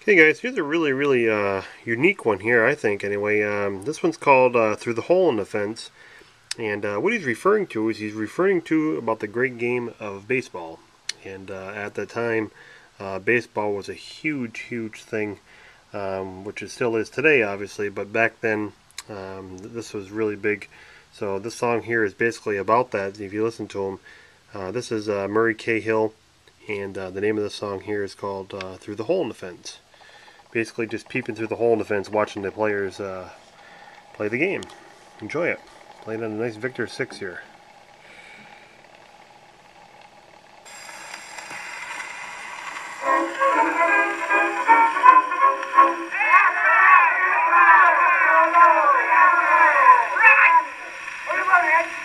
Okay guys, here's a really unique one here, I think anyway. This one's called Through the Hole in the Fence. And what he's referring to is he's referring to about the great game of baseball. And at the time, baseball was a huge thing, which it still is today, obviously. But back then, this was really big. So this song here is basically about that. If you listen to him, this is Murry K. And the name of the song here is called Through the Hole in the Fence. Basically just peeping through the hole in the fence, watching the players play the game. Enjoy it. Playing on a nice Victor 6 here.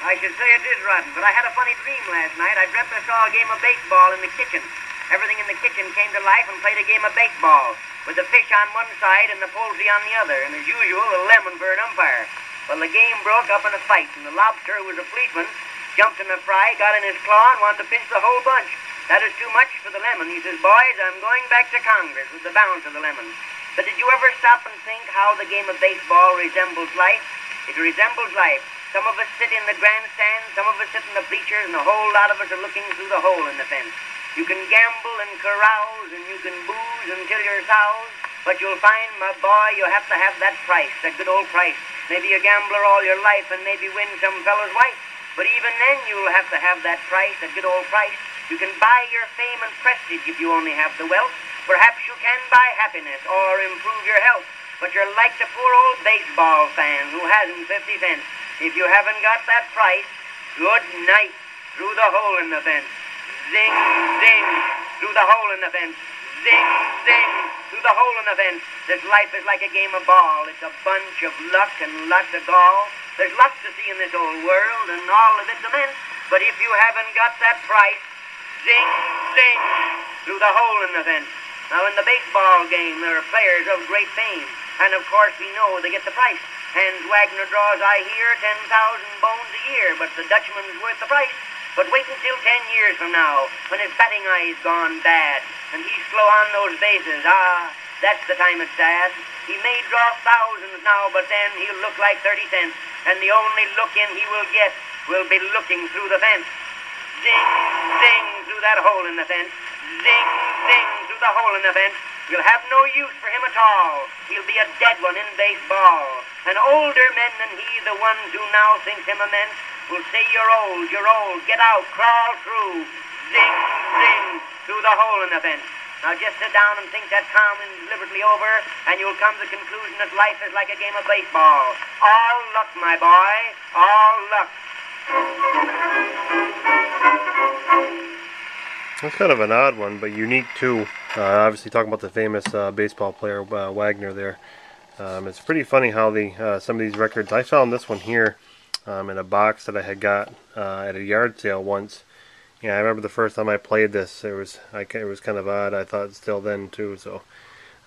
I should say it is rotten, but I had a funny dream last night. I dreamt I saw a game of baseball in the kitchen. Everything in the kitchen came to life and played a game of baseball, with the fish on one side and the poultry on the other, and as usual, a lemon for an umpire. Well, the game broke up in a fight, and the lobster, who was a policeman, jumped in the fry, got in his claw, and wanted to pinch the whole bunch. That is too much for the lemon. He says, "Boys, I'm going back to Congress with the balance of the lemon." But did you ever stop and think how the game of baseball resembles life? It resembles life. Some of us sit in the grandstand, some of us sit in the bleachers, and a whole lot of us are looking through the hole in the fence. You can gamble and carouse, and you can booze until you're soused, but you'll find, my boy, you have to have that price, that good old price. Maybe a gambler all your life and maybe win some fellow's wife, but even then you'll have to have that price, that good old price. You can buy your fame and prestige if you only have the wealth. Perhaps you can buy happiness or improve your health, but you're like the poor old baseball fan who hasn't 50 cents. If you haven't got that price, good night through the hole in the fence. Zing, zing, through the hole in the fence. Zing, zing, through the hole in the fence. This life is like a game of ball. It's a bunch of luck and lots of gall. There's lots to see in this old world, and all of it's immense. But if you haven't got that price, zing, zing, through the hole in the fence. Now, in the baseball game, there are players of great fame. And, of course, we know they get the price. Hans Wagner draws, I hear, 10,000 bones a year, but the Dutchman's worth the price. But wait until 10 years from now, when his batting eye's gone bad, and he's slow on those bases. Ah, that's the time it's sad. He may draw thousands now, but then he'll look like 30 cents, and the only look-in he will get will be looking through the fence. Zing, zing, through that hole in the fence. Zing, zing, through the hole in the fence. We'll have no use for him at all. He'll be a dead one in baseball. And older men than he, the ones who now think him immense, will say, you're old, get out, crawl through. Zing, zing, through the hole in the fence. Now just sit down and think that calm and deliberately over, and you'll come to the conclusion that life is like a game of baseball. All luck, my boy, all luck. That's kind of an odd one, but unique too. Obviously talking about the famous baseball player Wagner there. It's pretty funny how some of these records, I found this one here in a box that I had got at a yard sale once. Yeah, I remember the first time I played this, it was kind of odd. I thought still then too. So,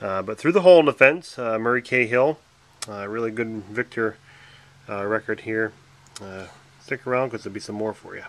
but Through the Hole in the Fence, Murry K. Really good Victor record here. Stick around because there'll be some more for you.